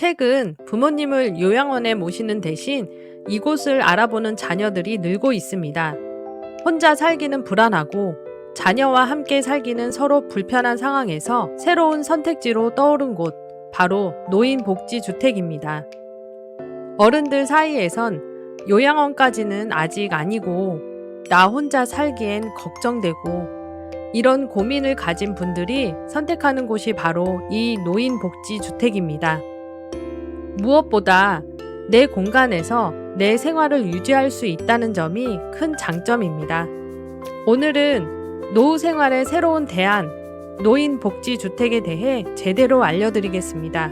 최근 부모님을 요양원에 모시는 대신 이곳을 알아보는 자녀들이 늘고 있습니다. 혼자 살기는 불안하고 자녀와 함께 살기는 서로 불편한 상황에서 새로운 선택지로 떠오른 곳, 바로 노인복지주택입니다. 어른들 사이에선 요양원까지는 아직 아니고 나 혼자 살기엔 걱정되고 이런 고민을 가진 분들이 선택하는 곳이 바로 이 노인복지주택입니다. 무엇보다 내 공간에서 내 생활을 유지할 수 있다는 점이 큰 장점입니다. 오늘은 노후 생활의 새로운 대안, 노인복지주택에 대해 제대로 알려드리겠습니다.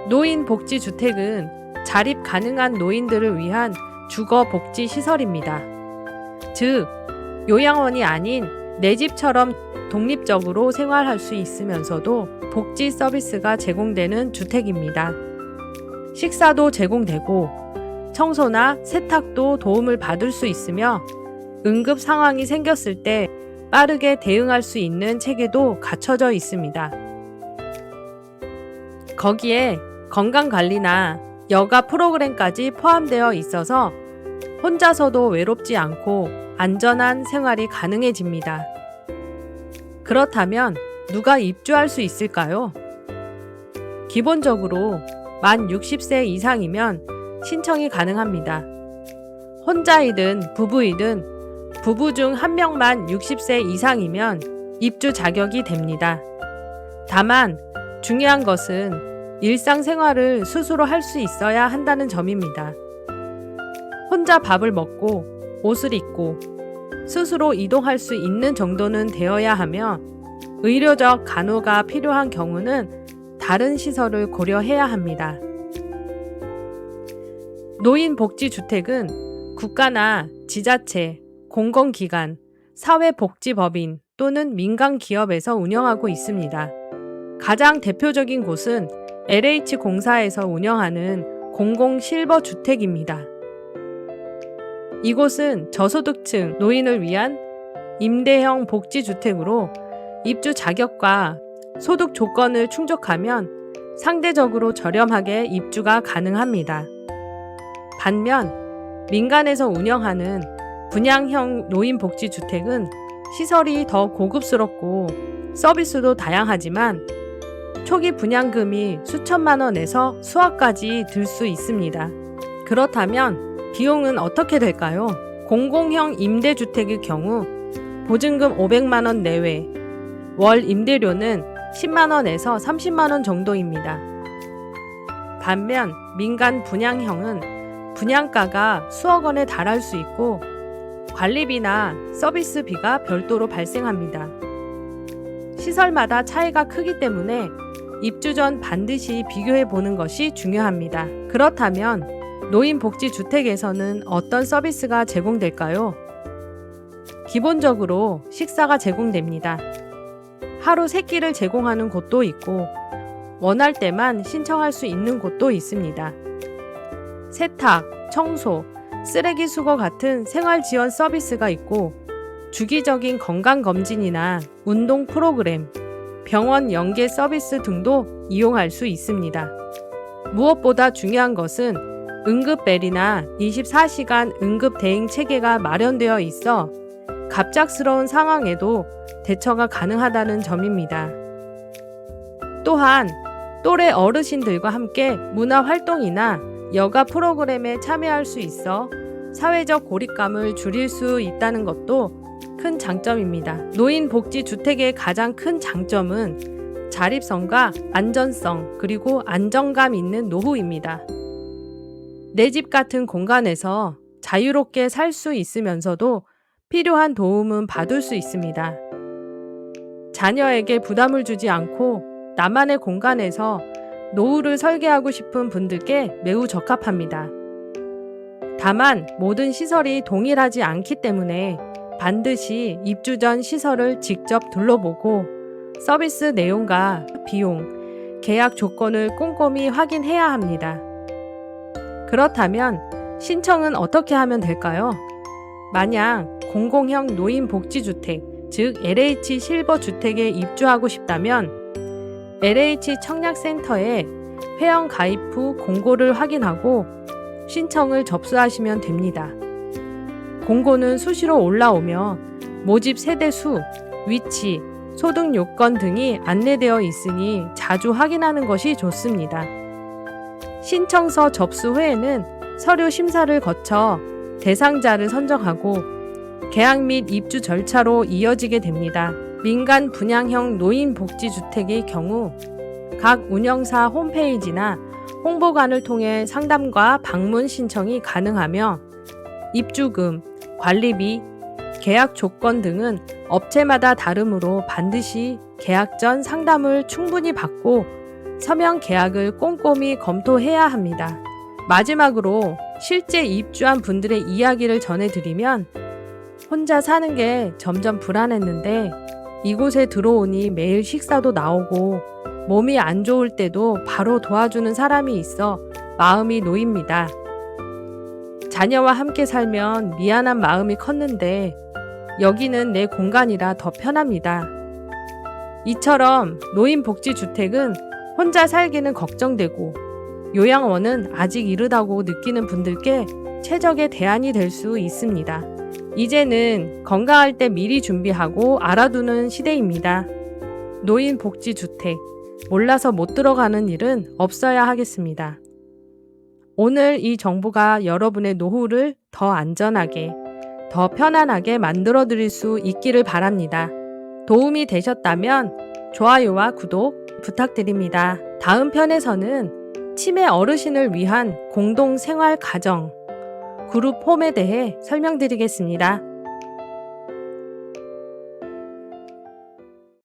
노인복지주택은 자립 가능한 노인들을 위한 주거복지시설입니다. 즉, 요양원이 아닌 내 집처럼 독립적으로 생활할 수 있으면서도 복지 서비스가 제공되는 주택입니다. 식사도 제공되고 청소나 세탁도 도움을 받을 수 있으며 응급 상황이 생겼을 때 빠르게 대응할 수 있는 체계도 갖춰져 있습니다. 거기에 건강관리나 여가 프로그램까지 포함되어 있어서 혼자서도 외롭지 않고 안전한 생활이 가능해집니다. 그렇다면 누가 입주할 수 있을까요? 기본적으로 만 60세 이상이면 신청이 가능합니다. 혼자이든 부부이든 부부 중 한 명만 60세 이상이면 입주 자격이 됩니다. 다만 중요한 것은 일상생활을 스스로 할 수 있어야 한다는 점입니다. 혼자 밥을 먹고 옷을 입고 스스로 이동할 수 있는 정도는 되어야 하며 의료적 간호가 필요한 경우는 다른 시설을 고려해야 합니다. 노인복지주택은 국가나 지자체, 공공기관, 사회복지법인 또는 민간기업에서 운영하고 있습니다. 가장 대표적인 곳은 LH공사에서 운영하는 공공실버주택입니다. 이곳은 저소득층 노인을 위한 임대형 복지주택으로 입주 자격과 소득 조건을 충족하면 상대적으로 저렴하게 입주가 가능합니다. 반면 민간에서 운영하는 분양형 노인복지주택은 시설이 더 고급스럽고 서비스도 다양하지만 초기 분양금이 수천만 원에서 수억까지 들 수 있습니다. 그렇다면 비용은 어떻게 될까요? 공공형 임대주택의 경우 보증금 500만 원 내외, 월 임대료는 10만 원에서 30만 원 정도입니다. 반면 민간 분양형은 분양가가 수억 원에 달할 수 있고 관리비나 서비스비가 별도로 발생합니다. 시설마다 차이가 크기 때문에 입주 전 반드시 비교해 보는 것이 중요합니다. 그렇다면 노인복지주택에서는 어떤 서비스가 제공될까요? 기본적으로 식사가 제공됩니다. 하루 3끼를 제공하는 곳도 있고 원할 때만 신청할 수 있는 곳도 있습니다. 세탁, 청소, 쓰레기 수거 같은 생활 지원 서비스가 있고 주기적인 건강검진이나 운동 프로그램, 병원 연계 서비스 등도 이용할 수 있습니다. 무엇보다 중요한 것은 응급벨이나 24시간 응급 대응 체계가 마련되어 있어 갑작스러운 상황에도 대처가 가능하다는 점입니다. 또한 또래 어르신들과 함께 문화활동이나 여가 프로그램에 참여할 수 있어 사회적 고립감을 줄일 수 있다는 것도 큰 장점입니다. 노인복지주택의 가장 큰 장점은 자립성과 안전성 그리고 안정감 있는 노후입니다. 내 집 같은 공간에서 자유롭게 살 수 있으면서도 필요한 도움은 받을 수 있습니다. 자녀에게 부담을 주지 않고 나만의 공간에서 노후를 설계하고 싶은 분들께 매우 적합합니다. 다만 모든 시설이 동일하지 않기 때문에 반드시 입주 전 시설을 직접 둘러보고 서비스 내용과 비용, 계약 조건을 꼼꼼히 확인해야 합니다. 그렇다면 신청은 어떻게 하면 될까요? 만약 공공형 노인복지주택, 즉 LH 실버주택에 입주하고 싶다면 LH 청약센터에 회원 가입 후 공고를 확인하고 신청을 접수하시면 됩니다. 공고는 수시로 올라오며 모집 세대 수, 위치, 소득 요건 등이 안내되어 있으니 자주 확인하는 것이 좋습니다. 신청서 접수 후에는 서류 심사를 거쳐 대상자를 선정하고 계약 및 입주 절차로 이어지게 됩니다. 민간 분양형 노인복지주택의 경우 각 운영사 홈페이지나 홍보관을 통해 상담과 방문 신청이 가능하며 입주금, 관리비, 계약 조건 등은 업체마다 다르므로 반드시 계약 전 상담을 충분히 받고 서명 계약을 꼼꼼히 검토해야 합니다. 마지막으로 실제 입주한 분들의 이야기를 전해드리면 혼자 사는 게 점점 불안했는데 이곳에 들어오니 매일 식사도 나오고 몸이 안 좋을 때도 바로 도와주는 사람이 있어 마음이 놓입니다. 자녀와 함께 살면 미안한 마음이 컸는데 여기는 내 공간이라 더 편합니다. 이처럼 노인복지주택은 혼자 살기는 걱정되고 요양원은 아직 이르다고 느끼는 분들께 최적의 대안이 될 수 있습니다. 이제는 건강할 때 미리 준비하고 알아두는 시대입니다. 노인복지주택, 몰라서 못 들어가는 일은 없어야 하겠습니다. 오늘 이 정보가 여러분의 노후를 더 안전하게, 더 편안하게 만들어 드릴 수 있기를 바랍니다. 도움이 되셨다면 좋아요와 구독 부탁드립니다. 다음 편에서는 치매 어르신을 위한 공동생활 가정, 그룹 홈에 대해 설명드리겠습니다.